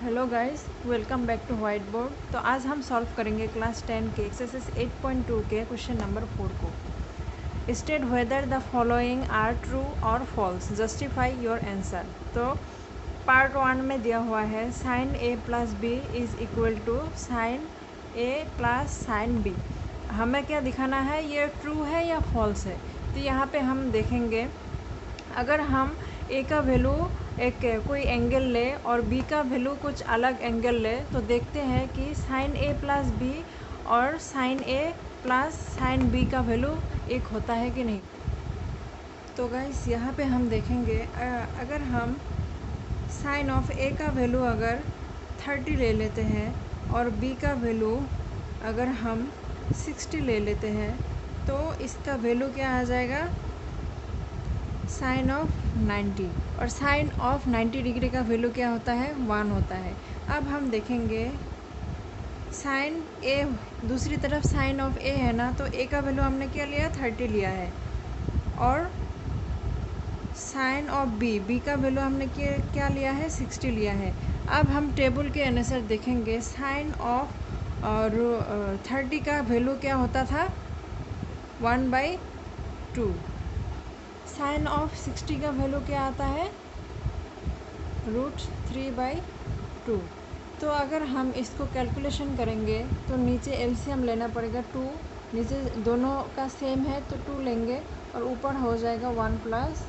Hello guys, welcome back to white board. तो आज हम सॉल्व करेंगे क्लास 10 के एक्सरसाइज 8.2 के क्वेश्चन नंबर 4 को। State whether the following are true और फॉल्स, जस्टिफाई योर आंसर। तो पार्ट 1 में दिया हुआ है sine A plus B is equal to sine A plus sine B. हमें क्या दिखाना है, ये ट्रू है या फॉल्स है। तो यहाँ पे हम देखेंगे, अगर हम ए का वैल्यू एक कोई एंगल ले और बी का वैल्यू कुछ अलग एंगल ले, तो देखते हैं कि साइन ए प्लस बी और sign A plus sine B का वैल्यू एक होता है कि नहीं। तो गाइस यहाँ पे हम देखेंगे, अगर हम साइन ऑफ ए का वैल्यू अगर 30 ले लेते हैं और बी का वैल्यू अगर हम 60 ले लेते हैं, तो इसका वैल्यू क्या आ जाएगा, साइन ऑफ 90। और साइन ऑफ 90 डिग्री का वैल्यू क्या होता है, 1 होता है। अब हम देखेंगे साइन ए, दूसरी तरफ साइन ऑफ ए है ना, तो ए का वैल्यू हमने क्या लिया, 30 लिया है। और साइन ऑफ बी का वैल्यू हमने क्या लिया है, 60 लिया है। अब हम टेबल के अनुसार देखेंगे, साइन ऑफ और 30 का वैल्यू क्या होता था, 1/2। साइन ऑफ 60 का वैल्यू क्या आता है, √3/2। तो अगर हम इसको कैलकुलेशन करेंगे तो नीचे एलसीएम लेना पड़ेगा 2, नीचे दोनों का सेम है तो 2 लेंगे और ऊपर हो जाएगा 1 +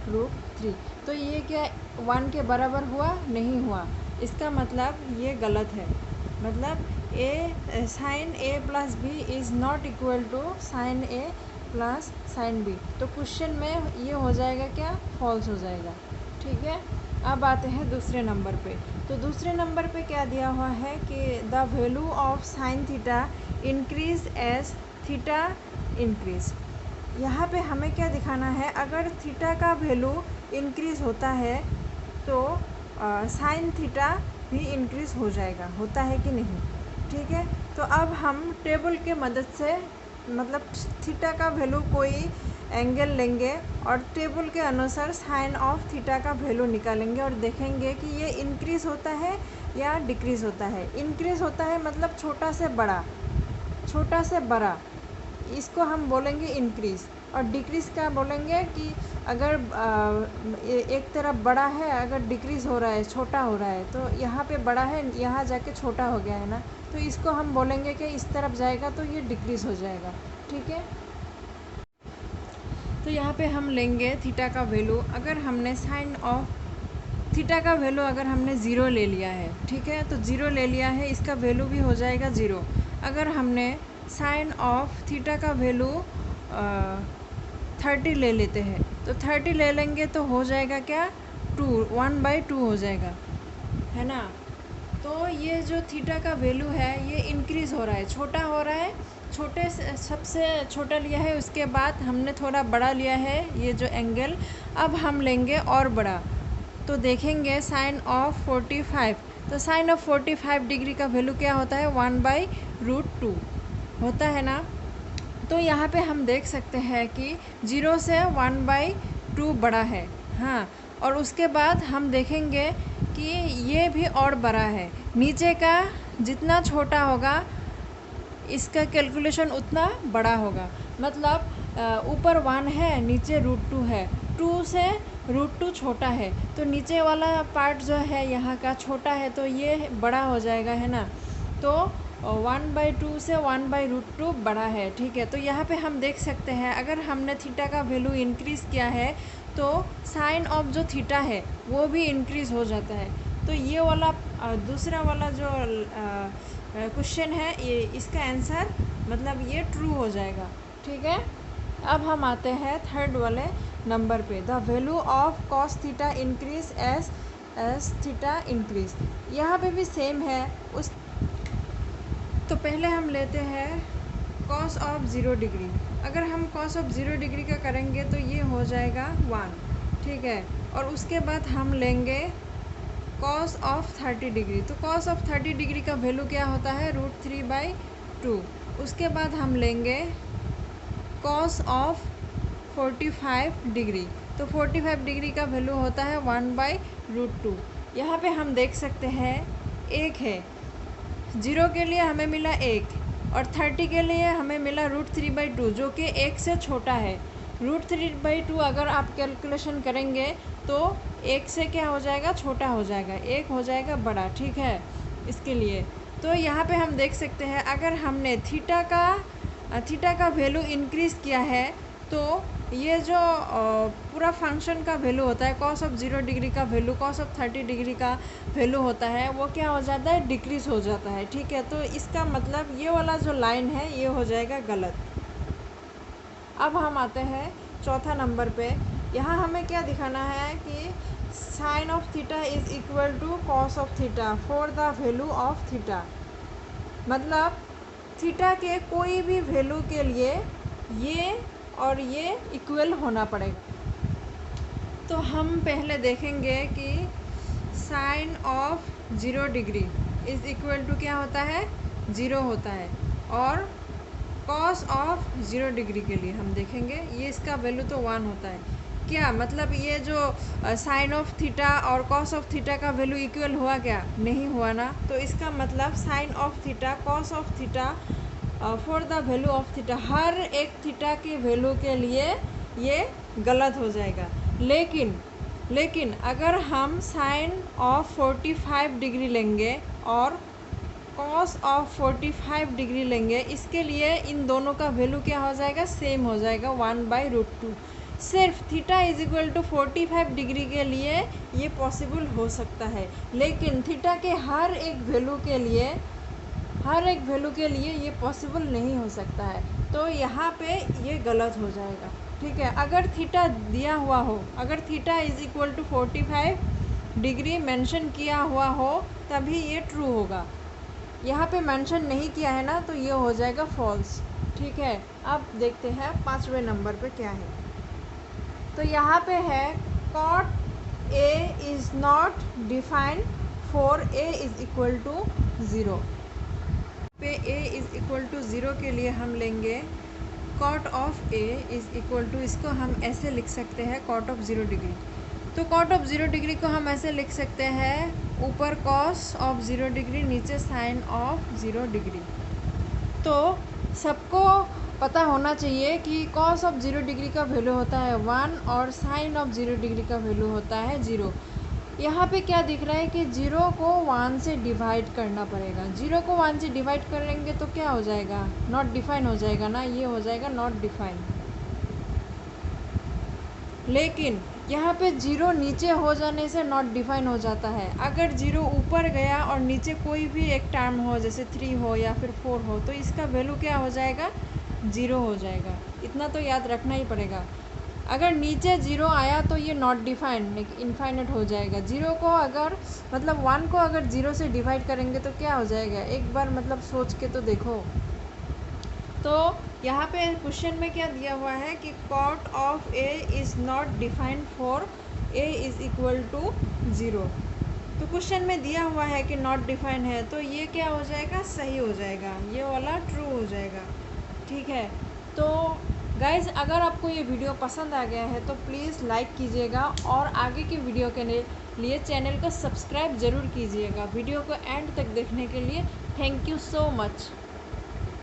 √3। तो ये क्या 1 के बराबर हुआ, नहीं हुआ। इसका मतलब ये गलत है। मतलब sine A plus B is not equal to sine A plus sine B. तो क्वेश्चन में ये हो जाएगा क्या, फॉल्स हो जाएगा। ठीक है, अब आते हैं दूसरे नंबर पे। तो दूसरे नंबर पे क्या दिया हुआ है कि the value of sine theta increase as theta increase. यहाँ पे हमें क्या दिखाना है, अगर थीटा का वैल्यू इंक्रीज होता है तो साइन थीटा भी इंक्रीज हो जाएगा, होता है कि नहीं। ठीक है, तो अब हम टेबल के मदद से, मतलब थीटा का वैल्यू कोई एंगल लेंगे और टेबल के अनुसार साइन ऑफ थीटा का वैल्यू निकालेंगे और देखेंगे कि ये इंक्रीज़ होता है या डिक्रीज़ होता है। इंक्रीज़ होता है मतलब छोटा से बड़ा, छोटा से बड़ा, इसको हम बोलेंगे इंक्रीज़। और डिक्रीज़ का बोलेंगे कि अगर एक तरफ बड़ा है, अगर डिक्रीज़ हो रहा है, छोटा हो रहा है, तो यहाँ पे बड़ा है, यहाँ जाके छोटा हो गया है ना, तो इसको हम बोलेंगे कि इस तरफ जाएगा तो ये डिक्रीज़ हो जाएगा। ठीक है, तो यहाँ पे हम लेंगे थीटा का वैल्यू। अगर हमने साइन ऑफ थीटा का वैल्यू अगर हमने 0 ले लिया है, ठीक है, तो 0 ले लिया है, इसका वैल्यू भी हो जाएगा 0। अगर हमने साइन ऑफ थीटा का वैल्यू 30 ले लेते हैं, तो 30 ले लेंगे तो हो जाएगा क्या, 1/2 हो जाएगा, है ना। तो ये जो थीटा का वैल्यू है ये इंक्रीज़ हो रहा है, छोटा हो रहा है, छोटे से सबसे छोटा लिया है, उसके बाद हमने थोड़ा बड़ा लिया है ये जो एंगल। अब हम लेंगे और बड़ा, तो देखेंगे साइन ऑफ 45। तो साइन ऑफ 45 डिग्री का वैल्यू क्या होता है, 1/√2 होता है ना। तो यहाँ पे हम देख सकते हैं कि 0 से 1/2 बड़ा है, हाँ। और उसके बाद हम देखेंगे कि ये भी और बड़ा है, नीचे का जितना छोटा होगा इसका कैलकुलेशन उतना बड़ा होगा। मतलब ऊपर 1 है, नीचे √2 है, 2 से √2 छोटा है, तो नीचे वाला पार्ट जो है यहाँ का छोटा है, तो ये बड़ा हो जाएगा, है ना। तो 1/2 से 1/√2 बड़ा है। ठीक है, तो यहाँ पे हम देख सकते हैं, अगर हमने थीटा का वैल्यू इंक्रीज़ किया है तो साइन ऑफ जो थीटा है वो भी इंक्रीज़ हो जाता है। तो ये वाला दूसरा वाला जो क्वेश्चन है, ये इसका आंसर मतलब ये ट्रू हो जाएगा। ठीक है, अब हम आते हैं थर्ड वाले नंबर पे, the value of cos theta increase as theta increase. यहाँ पे भी सेम है। उस तो पहले हम लेते हैं कॉस ऑफ 0 डिग्री। अगर हम कॉस ऑफ 0 डिग्री का करेंगे तो ये हो जाएगा 1। ठीक है, और उसके बाद हम लेंगे कॉस ऑफ 30 डिग्री। तो कॉस ऑफ 30 डिग्री का वैल्यू क्या होता है, √3/2। उसके बाद हम लेंगे कॉस ऑफ 45 डिग्री। तो 45 डिग्री का वैल्यू होता है 1/√2। यहाँ पे हम देख सकते हैं 1 है, 0 के लिए हमें मिला 1 और 30 के लिए हमें मिला √3/2 जो कि 1 से छोटा है। √3/2 अगर आप कैलकुलेशन करेंगे तो 1 से क्या हो जाएगा, छोटा हो जाएगा, 1 हो जाएगा बड़ा, ठीक है। इसके लिए तो यहाँ पे हम देख सकते हैं अगर हमने थीटा का वैल्यू इंक्रीज़ किया है तो ये जो पूरा फंक्शन का वैल्यू होता है, cos ऑफ 0 डिग्री का वैल्यू cos ऑफ 30 डिग्री का वैल्यू होता है, वो क्या हो जाता है, डिक्रीज़ हो जाता है, ठीक है। तो इसका मतलब ये वाला जो लाइन है ये हो जाएगा गलत। अब हम आते हैं चौथा नंबर पे। यहाँ हमें क्या दिखाना है कि sine of theta is equal to cos of theta for the value of theta. मतलब थीटा के कोई भी वैल्यू के लिए ये और ये इक्वल होना पड़ेगा। तो हम पहले देखेंगे कि sine of 0 degree is equal to क्या होता है, 0 होता है, और कॉस ऑफ 0 डिग्री के लिए हम देखेंगे ये इसका वैल्यू तो 1 होता है। क्या मतलब ये जो साइन ऑफ थीटा और कॉस ऑफ थीटा का वैल्यू इक्वल हुआ क्या, नहीं हुआ ना। तो इसका मतलब sine of theta cos of theta for the value of theta, हर एक थीटा के वैल्यू के लिए ये गलत हो जाएगा। लेकिन अगर हम साइन ऑफ 45 डिग्री लेंगे और कॉस ऑफ 45 डिग्री लेंगे, इसके लिए इन दोनों का वैल्यू क्या हो जाएगा, सेम हो जाएगा, 1/√2। सिर्फ theta is equal to 45 degree के लिए ये पॉसिबल हो सकता है, लेकिन थीटा के हर एक वैल्यू के लिए ये पॉसिबल नहीं हो सकता है। तो यहाँ पे ये गलत हो जाएगा, ठीक है। अगर थीटा दिया हुआ हो, अगर theta is equal to 45 degree mention किया हुआ हो तभी ये ट्रू होगा। यहाँ पे मेंशन नहीं किया है ना, तो ये हो जाएगा फॉल्स, ठीक है। अब देखते हैं 5वें नंबर पे क्या है। तो यहाँ पे है cot A is not defined for A is equal to 0। पे A इज़ इक्वल टू 0 के लिए हम लेंगे cot of A is equal to, इसको हम ऐसे लिख सकते हैं cot ऑफ 0 डिग्री। तो cot ऑफ 0 डिग्री को हम ऐसे लिख सकते हैं, ऊपर cos ऑफ 0 डिग्री, नीचे साइन ऑफ 0 डिग्री। तो सबको पता होना चाहिए कि cos ऑफ 0 डिग्री का वैल्यू होता है 1 और साइन ऑफ 0 डिग्री का वैल्यू होता है 0। यहाँ पे क्या दिख रहा है कि 0 को 1 से डिवाइड करना पड़ेगा। 0 को 1 से डिवाइड करेंगे तो क्या हो जाएगा, नॉट डिफाइन हो जाएगा ना, ये हो जाएगा नॉट डिफाइन। लेकिन यहाँ पे 0 नीचे हो जाने से नॉट डिफाइन हो जाता है। अगर 0 ऊपर गया और नीचे कोई भी एक टर्म हो, जैसे 3 हो या फिर 4 हो, तो इसका वैल्यू क्या हो जाएगा, 0 हो जाएगा। इतना तो याद रखना ही पड़ेगा। अगर नीचे 0 आया तो ये नॉट डिफाइन, इनफाइनाइट हो जाएगा। 0 को अगर मतलब 1 को अगर 0 से डिवाइड करेंगे तो क्या हो जाएगा, एक बार मतलब सोच के तो देखो। तो यहाँ पे क्वेश्चन में क्या दिया हुआ है कि cot of A is not defined for A is equal to 0। तो क्वेश्चन में दिया हुआ है कि नॉट डिफाइंड है, तो ये क्या हो जाएगा, सही हो जाएगा, ये वाला ट्रू हो जाएगा, ठीक है। तो गाइज़ अगर आपको ये वीडियो पसंद आ गया है तो प्लीज़ लाइक कीजिएगा और आगे की वीडियो के लिए चैनल को सब्सक्राइब ज़रूर कीजिएगा। वीडियो को एंड तक देखने के लिए थैंक यू सो मच।